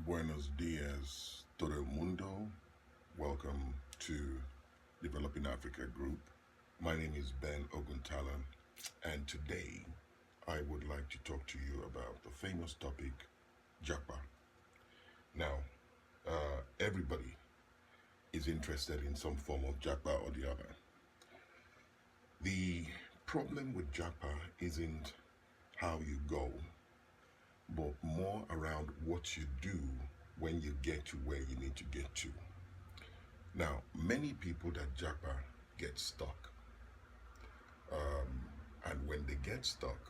Buenos dias, todo el mundo. Welcome to Developing Africa Group. My name is Ben Oguntala, and today I would like to talk to you about the famous topic, japa. Now, everybody is interested in some form of japa or the other. The problem with japa isn't how you go, but more around what you do when you get to where you need to get to. Now, many people that japa get stuck, and when they get stuck,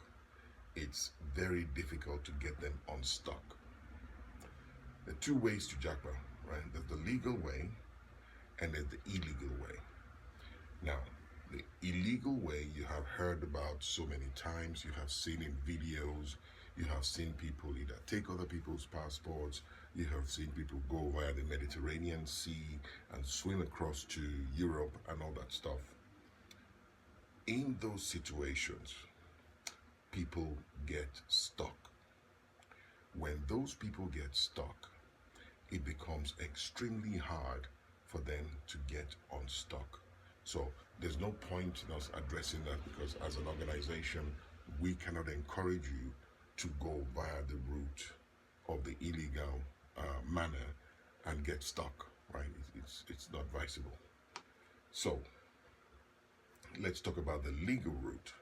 it's very difficult to get them unstuck. There are two ways to japa, right? There's the legal way and there's the illegal way. Now, the illegal way you have heard about so many times, you have seen in videos, you have seen people either take other people's passports, you have seen people go via the Mediterranean Sea and swim across to Europe and all that stuff. In those situations, people get stuck. When those people get stuck, it becomes extremely hard for them to get unstuck. So there's no point in us addressing that because as an organization, we cannot encourage you to go via the route of the illegal manner and get stuck, right? It's not advisable. So let's talk about the legal route.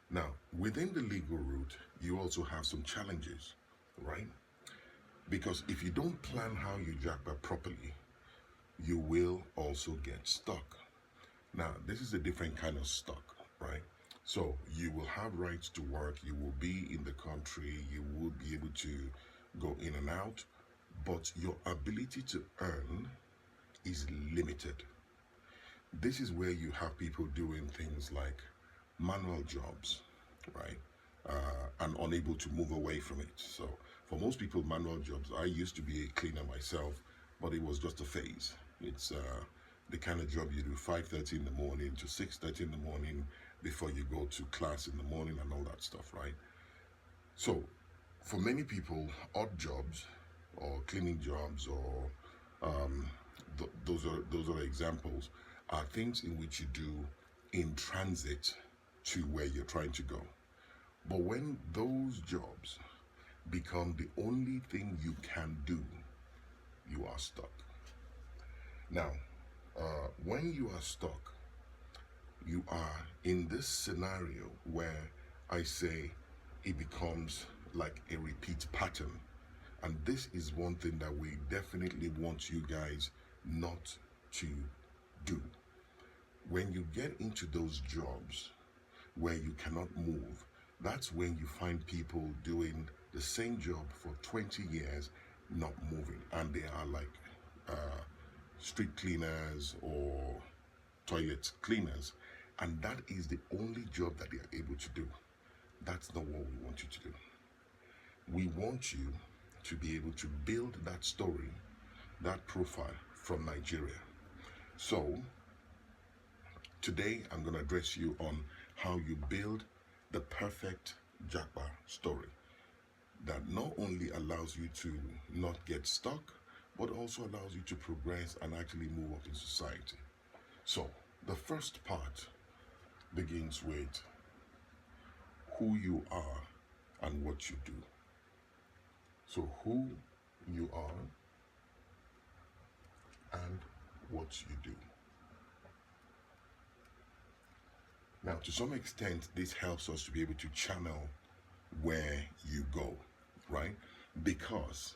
Now, within the legal route, you also have some challenges, right? Because if you don't plan how you japa properly, you will also get stuck. Now, this is a different kind of stuck, right? So you will have rights to work, you will be in the country, you will be able to go in and out, but your ability to earn is limited. This is where you have people doing things like manual jobs, right? And unable to move away from it. So for most people, manual jobs, I used to be a cleaner myself, but it was just a phase. It's the kind of job you do 5:30 in the morning to 6:30 in the morning before you go to class in the morning and all that stuff, right? So for many people, odd jobs or cleaning jobs or those are examples are things in which you do in transit to where you're trying to go. But when those jobs become the only thing you can do, you are stuck. Now, when you are stuck, you are in this scenario where I say it becomes like a repeat pattern. And this is one thing that we definitely want you guys not to do. When you get into those jobs where you cannot move, that's when you find people doing the same job for 20 years, not moving. And they are like street cleaners or toilet cleaners. And that is the only job that they are able to do. That's not what we want you to do. We want you to be able to build that story, that profile from Nigeria. So today I'm going to address you on how you build the perfect japa story that not only allows you to not get stuck, but also allows you to progress and actually move up in society. So the first part begins with who you are and what you do. So who you are and what you do. Now, to some extent, this helps us to be able to channel where you go, right? Because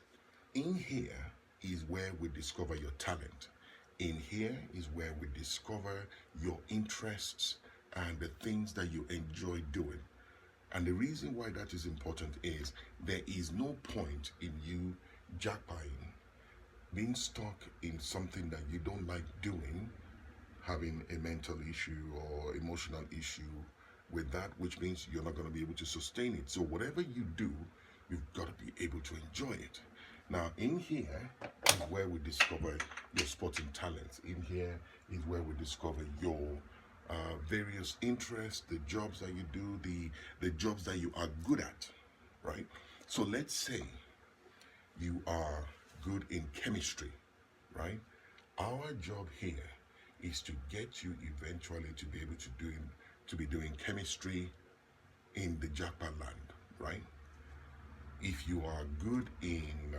in here is where we discover your talent. In here is where we discover your interests and the things that you enjoy doing. And the reason why that is important is there is no point in you japaing, being stuck in something that you don't like doing, having a mental issue or emotional issue with that, which means you're not going to be able to sustain it. So whatever you do, you've got to be able to enjoy it. Now, in here is where we discover your sporting talents. In here is where we discover your various interests, the jobs that you do, the jobs that you are good at, right? So let's say you are good in chemistry, right? Our job here is to get you eventually to be able to be doing chemistry in the japa land, right? If you are good in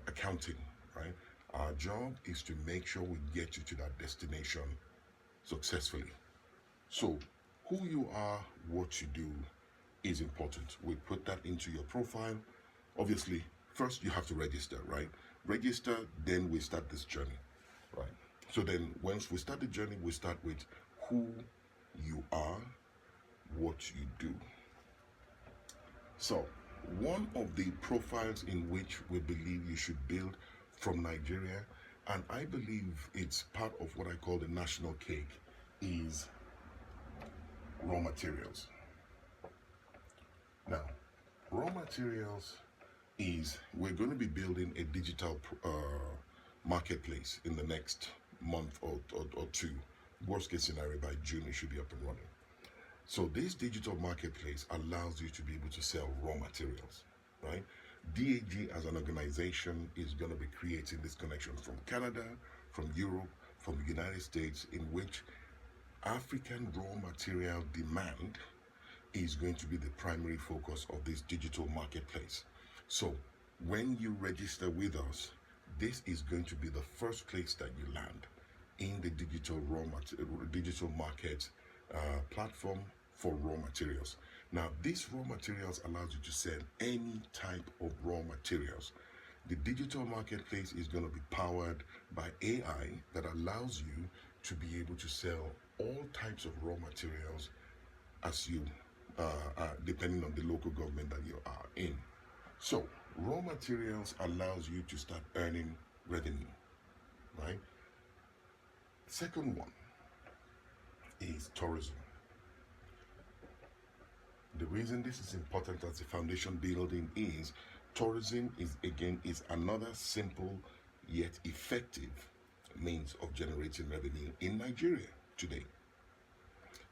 accounting, right? Our job is to make sure we get you to that destination successfully. So, who you are, what you do is important. We put that into your profile. Obviously, first you have to register, right? Register, then we start this journey, right? So then once we start the journey, we start with who you are, what you do. So, one of the profiles in which we believe you should build from Nigeria, and I believe it's part of what I call the national cake, is raw materials. Now, raw materials is we're going to be building a digital marketplace in the next month or two. Worst case scenario, by June, it should be up and running. So this digital marketplace allows you to be able to sell raw materials, right? DAG as an organization is going to be creating this connection from Canada, from Europe, from the United States, in which African raw material demand is going to be the primary focus of this digital marketplace. So when you register with us, this is going to be the first place that you land in the digital market platform for raw materials. Now, these raw materials allows you to sell any type of raw materials. The digital marketplace is going to be powered by AI that allows you to be able to sell all types of raw materials as you, depending on the local government that you are in. So, raw materials allows you to start earning revenue, right? Second one is tourism. The reason this is important as a foundation building is tourism is another simple yet effective means of generating revenue in Nigeria today.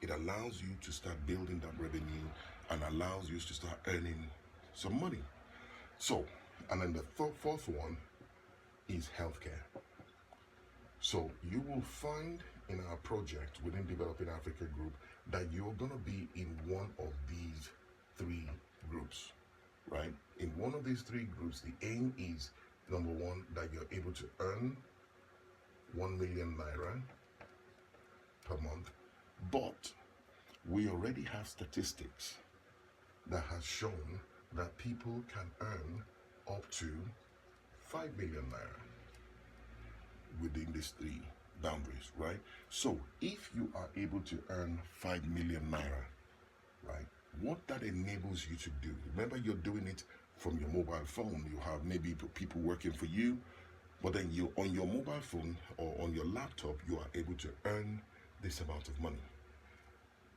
It allows you to start building that revenue and allows you to start earning some money. So, and then the fourth one is healthcare. So you will find in our project within Developing Africa Group that you're going to be in one of these three groups, right? In one of these three groups, the aim is, number one, that you're able to earn 1 million naira per month, but we already have statistics that has shown that people can earn up to 5 million naira within these three boundaries, right? So if you are able to earn 5 million naira, right, what that enables you to do, remember you're doing it from your mobile phone. You have maybe people working for you, but then you on your mobile phone or on your laptop, you are able to earn this amount of money.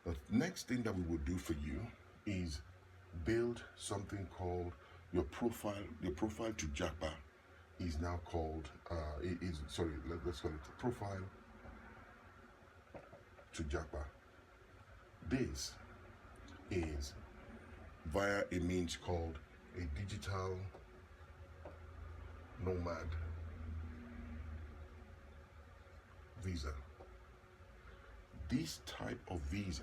The next thing that we will do for you is build something called your profile. Your profile to japa is now called let's call it profile to japa. This is via a means called a digital nomad visa. This type of visa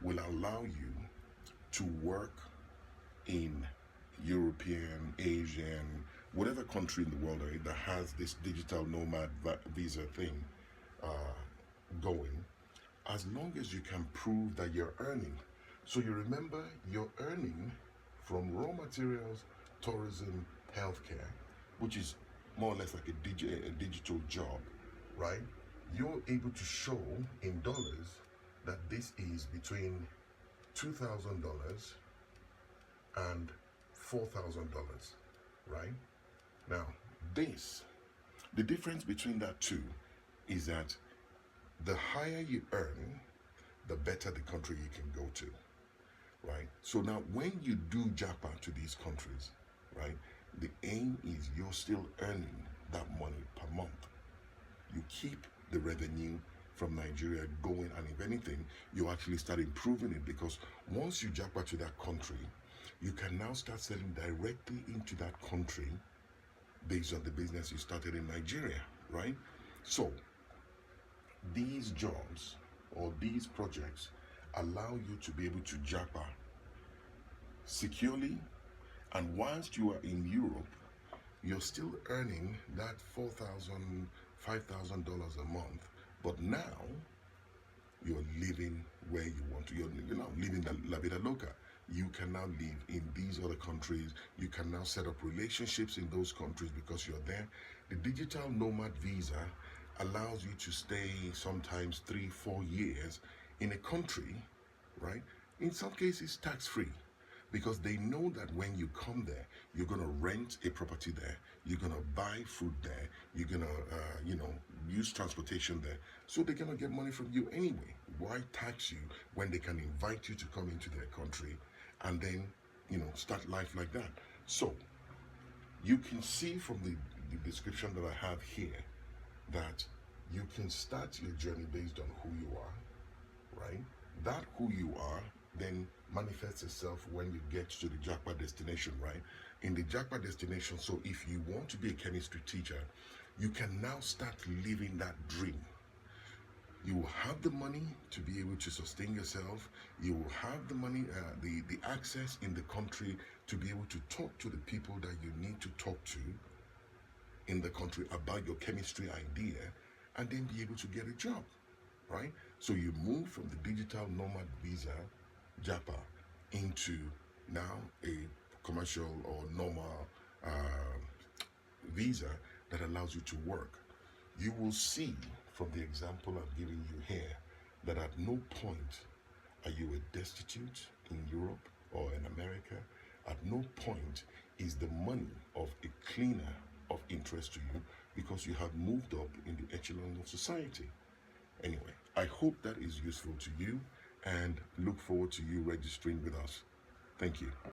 will allow you to work in European, Asian, whatever country in the world that has this digital nomad visa thing going, as long as you can prove that you're earning. So you remember you're earning from raw materials, tourism, healthcare, which is more or less like a digital job, right? You're able to show in dollars that this is between $2,000 and $4,000, right? Now, the difference between that two is that the higher you earn, the better the country you can go to, right? So now when you do japa to these countries, right, the aim is you're still earning that money per month. You keep the revenue from Nigeria going, and if anything, you actually start improving it, because once you japa to that country, you can now start selling directly into that country based on the business you started in Nigeria, right? So these jobs or these projects allow you to be able to japa securely, and whilst you are in Europe, you're still earning that $4,000, $5,000 a month, but now you're living where you want to. You're now living the La Vida Loca. You can now live in these other countries. You can now set up relationships in those countries because you're there. The digital nomad visa allows you to stay sometimes 3-4 years in a country, right? In some cases, tax-free, because they know that when you come there, you're going to rent a property there, you're going to buy food there, you're going to, use transportation there. So they're going to get money from you anyway. Why tax you when they can invite you to come into their country and then, start life like that? So you can see from the description that I have here that you can start your journey based on who you are, right? That who you are then manifests itself when you get to the japa destination, right? In the japa destination, so if you want to be a chemistry teacher, you can now start living that dream. You will have the money to be able to sustain yourself. You will have the money, the access in the country to be able to talk to the people that you need to talk to in the country about your chemistry idea, and then be able to get a job, right? So you move from the digital nomad visa, japa, into now a commercial or normal visa that allows you to work. You will see from the example I've given you here that at no point are you a destitute in Europe or in America. At no point is the money of a cleaner of interest to you, because you have moved up in the echelon of society. Anyway, I hope that is useful to you, and look forward to you registering with us. Thank you.